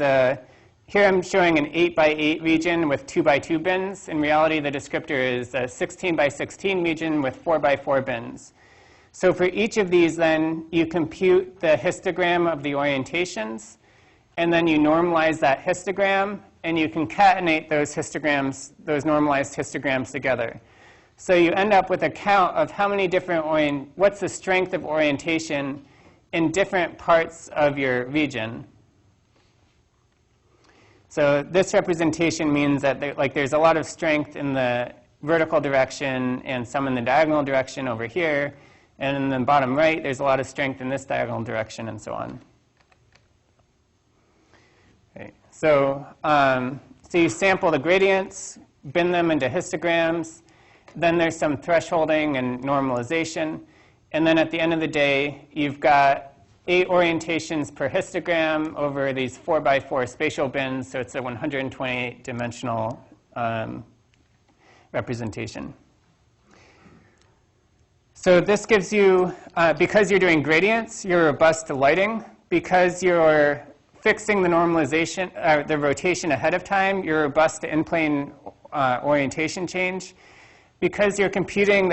here I'm showing an 8x8 region with 2x2 bins. In reality, the descriptor is a 16x16 region with 4x4 bins. So for each of these, then, you compute the histogram of the orientations, and then you normalize that histogram, and you concatenate those histograms, those normalized histograms together. So you end up with a count of how many different what's the strength of orientation in different parts of your region. So this representation means that there's a lot of strength in the vertical direction and some in the diagonal direction over here. And in the bottom right, there's a lot of strength in this diagonal direction and so on. Okay. So you sample the gradients, bin them into histograms. Then there's some thresholding and normalization. And then at the end of the day, you've got 8 orientations per histogram over these 4x4 spatial bins. So it's a 128-dimensional representation. So this gives you, because you're doing gradients, you're robust to lighting. Because you're fixing the normalization, the rotation ahead of time, you're robust to in-plane orientation change. Because you're computing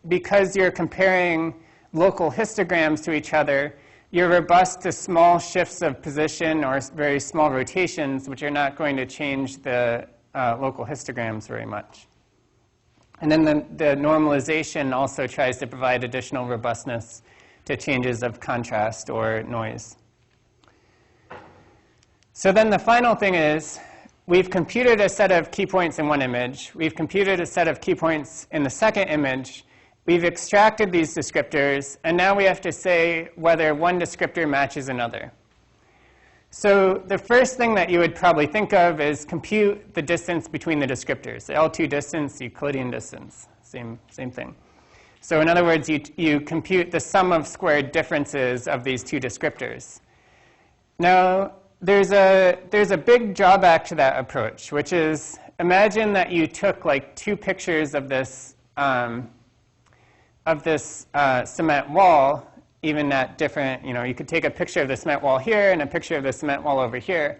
because you're comparing local histograms to each other, you're robust to small shifts of position or very small rotations, which are not going to change the local histograms very much. And then the normalization also tries to provide additional robustness to changes of contrast or noise. So then the final thing is, we've computed a set of key points in one image. We've computed a set of key points in the second image. We've extracted these descriptors, and now we have to say whether one descriptor matches another. So the first thing that you would probably think of is compute the distance between the descriptors. The L2 distance, Euclidean distance, same thing. So in other words, you compute the sum of squared differences of these two descriptors. Now, there's a big drawback to that approach, which is imagine that you took like 2 pictures of this cement wall, even at different, you could take a picture of the cement wall here and a picture of the cement wall over here.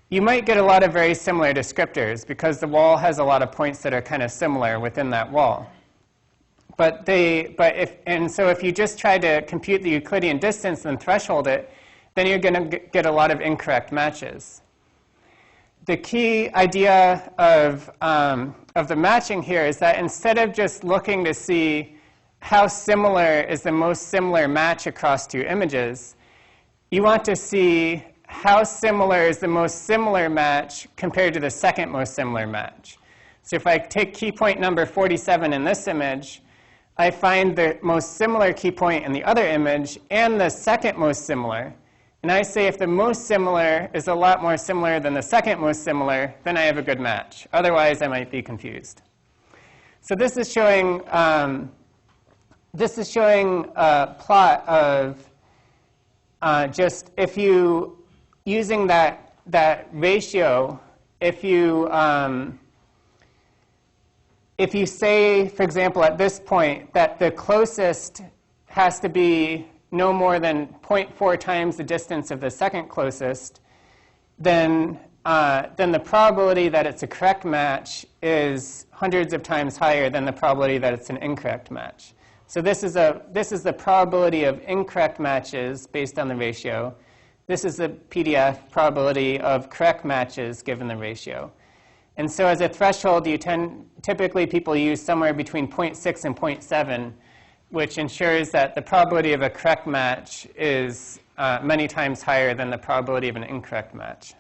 You might get a lot of very similar descriptors because the wall has a lot of points that are kind of similar within that wall. So if you just try to compute the Euclidean distance and threshold it, then you're going to get a lot of incorrect matches. The key idea of the matching here is that instead of just looking to see how similar is the most similar match across 2 images, you want to see how similar is the most similar match compared to the second most similar match. So if I take key point number 47 in this image, I find the most similar key point in the other image and the second most similar. And I say if the most similar is a lot more similar than the second most similar, then I have a good match. Otherwise, I might be confused. So this is showing a plot of just if you, using that ratio, if you say, for example, at this point, that the closest has to be no more than 0.4 times the distance of the second closest, then the probability that it's a correct match is hundreds of times higher than the probability that it's an incorrect match. So this is the probability of incorrect matches based on the ratio. This is the PDF probability of correct matches given the ratio. And so as a threshold, typically people use somewhere between 0.6 and 0.7, which ensures that the probability of a correct match is many times higher than the probability of an incorrect match.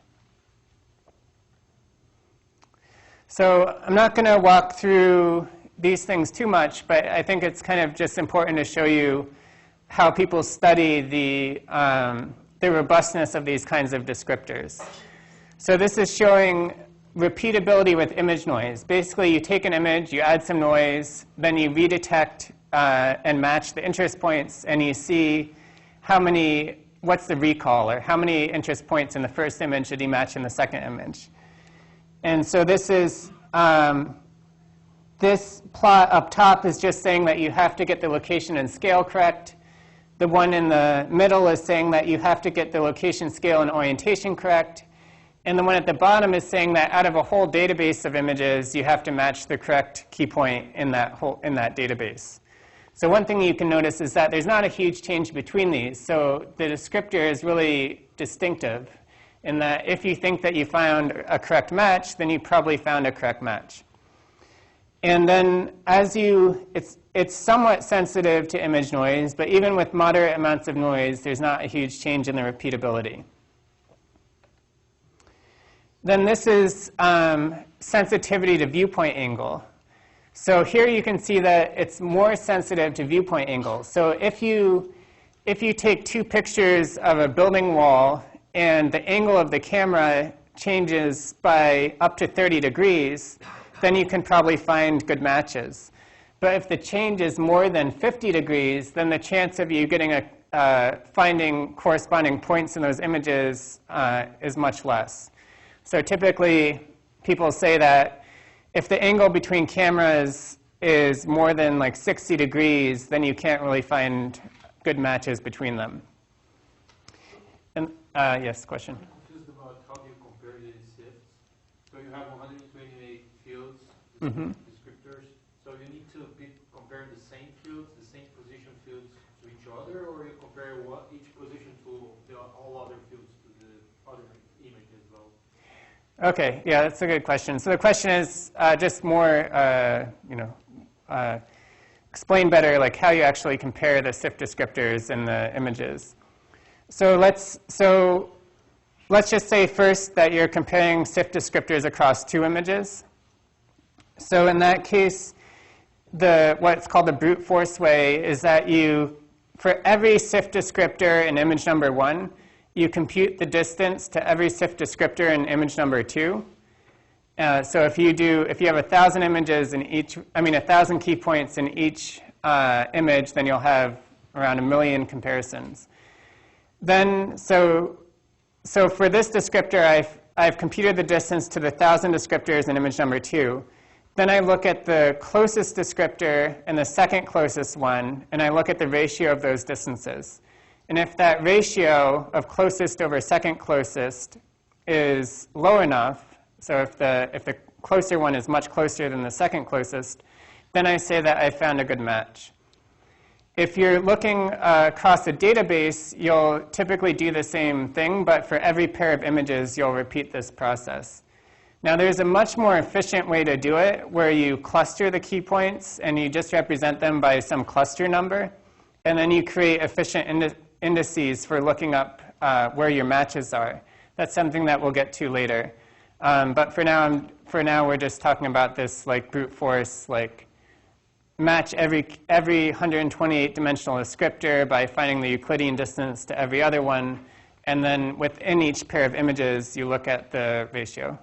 So I'm not going to walk through these things too much, but I think it's kind of just important to show you how people study the robustness of these kinds of descriptors. So this is showing repeatability with image noise. Basically, you take an image, you add some noise, then you redetect and match the interest points, and you see what's the recall, or how many interest points in the first image did he match in the second image. And so this is this plot up top is just saying that you have to get the location and scale correct. The one in the middle is saying that you have to get the location, scale, and orientation correct. And the one at the bottom is saying that out of a whole database of images, you have to match the correct key point in that database. So one thing you can notice is that there's not a huge change between these. So the descriptor is really distinctive in that if you think that you found a correct match, then you probably found a correct match. And then it's somewhat sensitive to image noise, but even with moderate amounts of noise, there's not a huge change in the repeatability. Then this is sensitivity to viewpoint angle. So here you can see that it's more sensitive to viewpoint angle. So if you take two pictures of a building wall and the angle of the camera changes by up to 30 degrees, then you can probably find good matches. But if the change is more than 50 degrees, then the chance of you getting finding corresponding points in those images is much less. So typically, people say that if the angle between cameras is more than like 60 degrees, then you can't really find good matches between them. And yes, question? I'm confused about how do you compare these sifts. So you have 128 fields, descriptors. So you need to compare the same fields, the same position fields to each other, or you compare each position to all other fields to the other image as well? Okay, yeah, that's a good question. So the question is just more, explain better like how you actually compare the SIFT descriptors in the images. So let's just say first that you're comparing SIFT descriptors across two images. So in that case, what's called the brute force way is that for every SIFT descriptor in image number 1, you compute the distance to every SIFT descriptor in image number 2. So if you have 1,000 images in 1,000 key points in each image, then you'll have around 1 million comparisons. Then, so for this descriptor, I've computed the distance to the 1,000 descriptors in image number 2. Then I look at the closest descriptor and the second closest one, and I look at the ratio of those distances. And if that ratio of closest over second closest is low enough, so if the closer one is much closer than the second closest, then I say that I found a good match. If you're looking across a database, you'll typically do the same thing, but for every pair of images, you'll repeat this process. Now, there's a much more efficient way to do it, where you cluster the key points, and you just represent them by some cluster number, and then you create efficient indices for looking up where your matches are. That's something that we'll get to later. But for now, we're just talking about this like brute force, like match every 128-dimensional descriptor by finding the Euclidean distance to every other one, and then within each pair of images, you look at the ratio.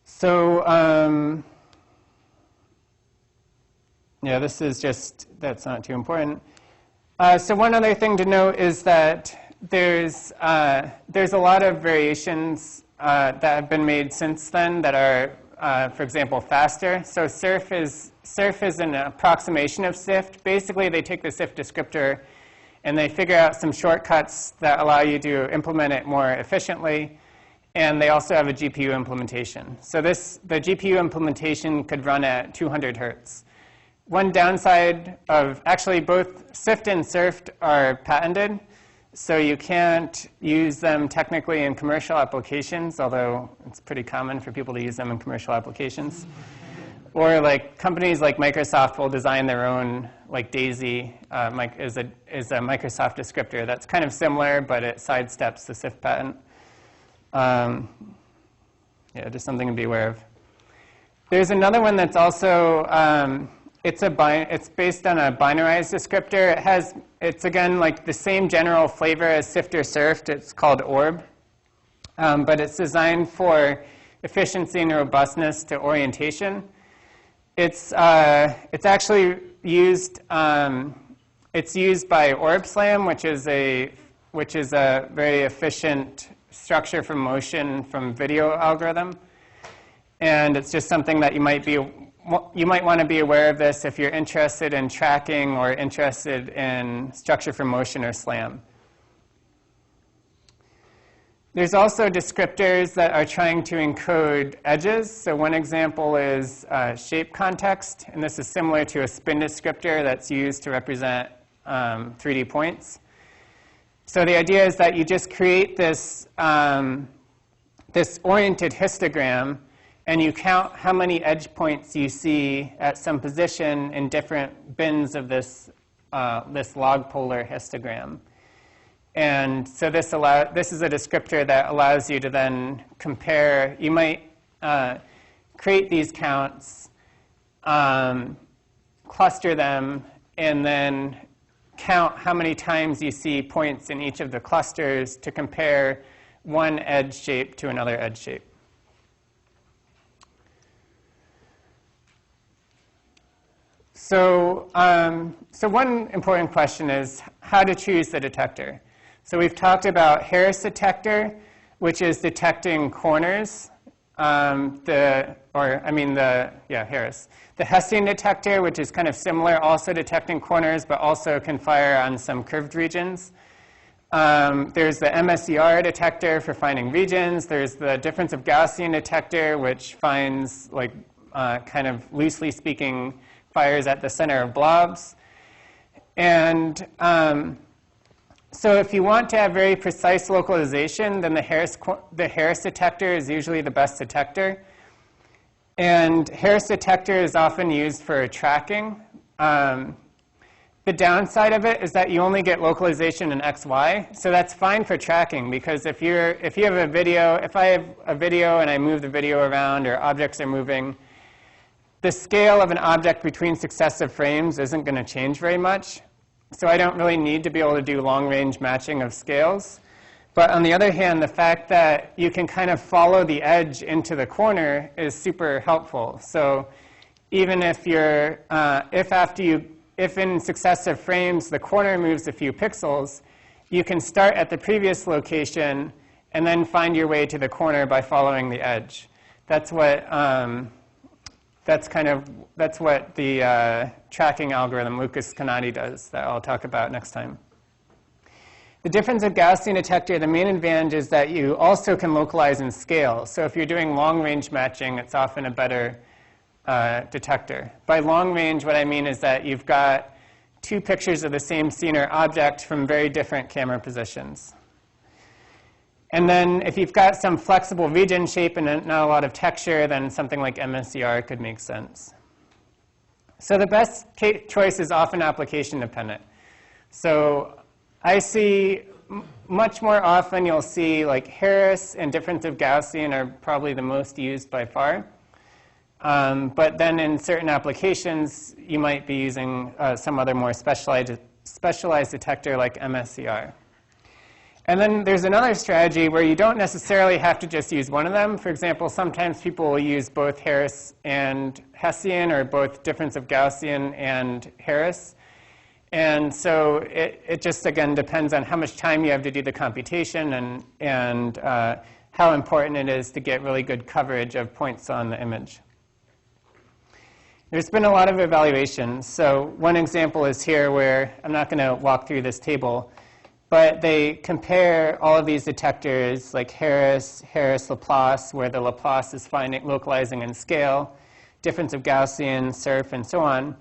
So yeah, that's not too important. So one other thing to note is that there's a lot of variations that have been made since then that are, for example, faster. So SURF is an approximation of SIFT. Basically, they take the SIFT descriptor and they figure out some shortcuts that allow you to implement it more efficiently. And they also have a GPU implementation. So the GPU implementation could run at 200 hertz. One downside of actually both SIFT and SURF are patented, so you can't use them technically in commercial applications, although it's pretty common for people to use them in commercial applications. Or like companies like Microsoft will design their own, like DAISY is a Microsoft descriptor that's kind of similar, but it sidesteps the SIFT patent. Yeah, just something to be aware of. There's another one that's also, it's based on a binarized descriptor. It's again like the same general flavor as SIFT or SURF. It's called ORB. But it's designed for efficiency and robustness to orientation. It's actually used, it's used by OrbSlam, which is a which is a very efficient structure from motion from video algorithm. And it's just something that you might want to be aware of this if you're interested in tracking or interested in structure from motion or SLAM. There's also descriptors that are trying to encode edges. So one example is shape context, and this is similar to a spin descriptor that's used to represent 3D points. So the idea is that you just create this, this oriented histogram, and you count how many edge points you see at some position in different bins of this, this log polar histogram. And so this is a descriptor that allows you to then compare. You might create these counts, cluster them, and then count how many times you see points in each of the clusters to compare one edge shape to another edge shape. So, so one important question is how to choose the detector. So we've talked about Harris detector, which is detecting corners. Harris. The Hessian detector, which is kind of similar, also detecting corners, but also can fire on some curved regions. There's the MSER detector for finding regions. There's the difference of Gaussian detector, which finds, like, kind of loosely speaking, fires at the center of blobs. And so if you want to have very precise localization, then the Harris detector is usually the best detector. And Harris detector is often used for tracking. The downside of it is that you only get localization in XY. So that's fine for tracking, because if you have a video, if I have a video and I move the video around or objects are moving, the scale of an object between successive frames isn't going to change very much. So I don't really need to be able to do long-range matching of scales. But on the other hand, the fact that you can kind of follow the edge into the corner is super helpful. So even if you're, if in successive frames the corner moves a few pixels, you can start at the previous location and then find your way to the corner by following the edge. That's what that's what the tracking algorithm Lucas Canati does that I'll talk about next time. The difference of Gaussian detector, the main advantage is that you also can localize in scale. So if you're doing long-range matching, it's often a better detector. By long range, what I mean is that you've got two pictures of the same scene or object from very different camera positions. And then if you've got some flexible region shape and not a lot of texture, then something like MSER could make sense. So the best choice is often application dependent. So I see much more often you'll see like Harris and difference of Gaussian are probably the most used by far. But then in certain applications, you might be using some other more specialized detector like MSER. And then there's another strategy where you don't necessarily have to just use one of them. For example, sometimes people will use both Harris and Hessian, or both difference of Gaussian and Harris. And so it just, again, depends on how much time you have to do the computation and how important it is to get really good coverage of points on the image. There's been a lot of evaluations. So one example is here where I'm not going to walk through this table, but they compare all of these detectors like Harris, Laplace, where the Laplace is localizing in scale, difference of Gaussian, SURF, and so on,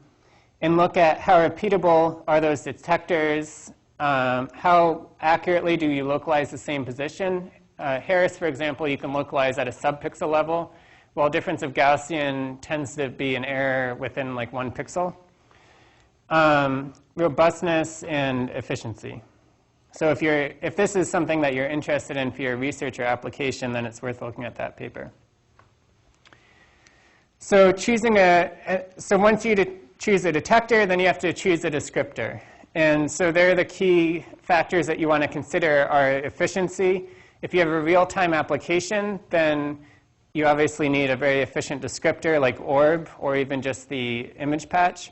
and look at how repeatable are those detectors, how accurately do you localize the same position. Harris, for example, you can localize at a subpixel level, while difference of Gaussian tends to be an error within like 1 pixel. Robustness and efficiency. So if this is something that you're interested in for your research or application, then it's worth looking at that paper. So once you choose a detector, then you have to choose a descriptor. And so there the key factors that you want to consider are efficiency. If you have a real-time application, then you obviously need a very efficient descriptor like ORB or even just the image patch.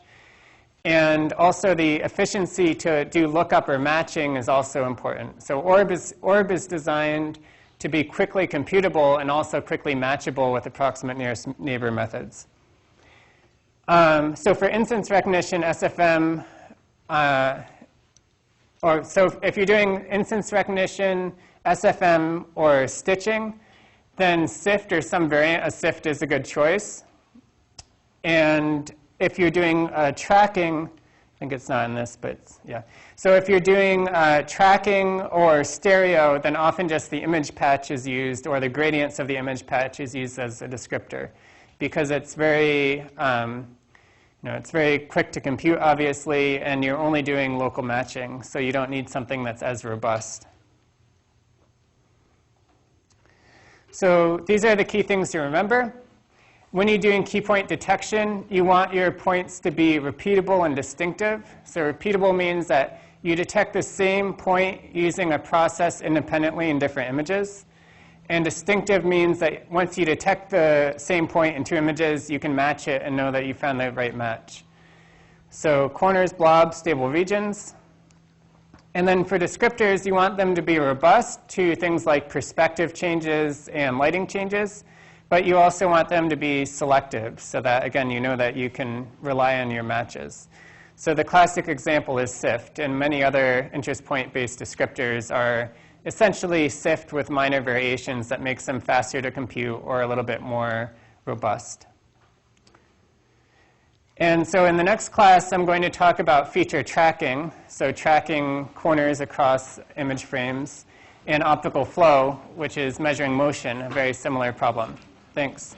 And also the efficiency to do lookup or matching is also important. So ORB is designed to be quickly computable and also quickly matchable with approximate nearest neighbor methods. So for instance recognition, SFM, so if you're doing instance recognition, SFM, or stitching, then SIFT or some variant of SIFT is a good choice. And if you're doing tracking, I think it's not in this, but yeah. So if you're doing tracking or stereo, then often just the image patch is used, or the gradients of the image patch is used as a descriptor, because it's very, it's very quick to compute, obviously, and you're only doing local matching, so you don't need something that's as robust. So these are the key things to remember. When you're doing key point detection, you want your points to be repeatable and distinctive. So repeatable means that you detect the same point using a process independently in different images. And distinctive means that once you detect the same point in two images, you can match it and know that you found the right match. So corners, blobs, stable regions. And then for descriptors, you want them to be robust to things like perspective changes and lighting changes. But you also want them to be selective so that, again, you know that you can rely on your matches. So the classic example is SIFT, and many other interest point-based descriptors are essentially SIFT with minor variations that makes them faster to compute or a little bit more robust. And so in the next class, I'm going to talk about feature tracking, so tracking corners across image frames, and optical flow, which is measuring motion, a very similar problem. Thanks.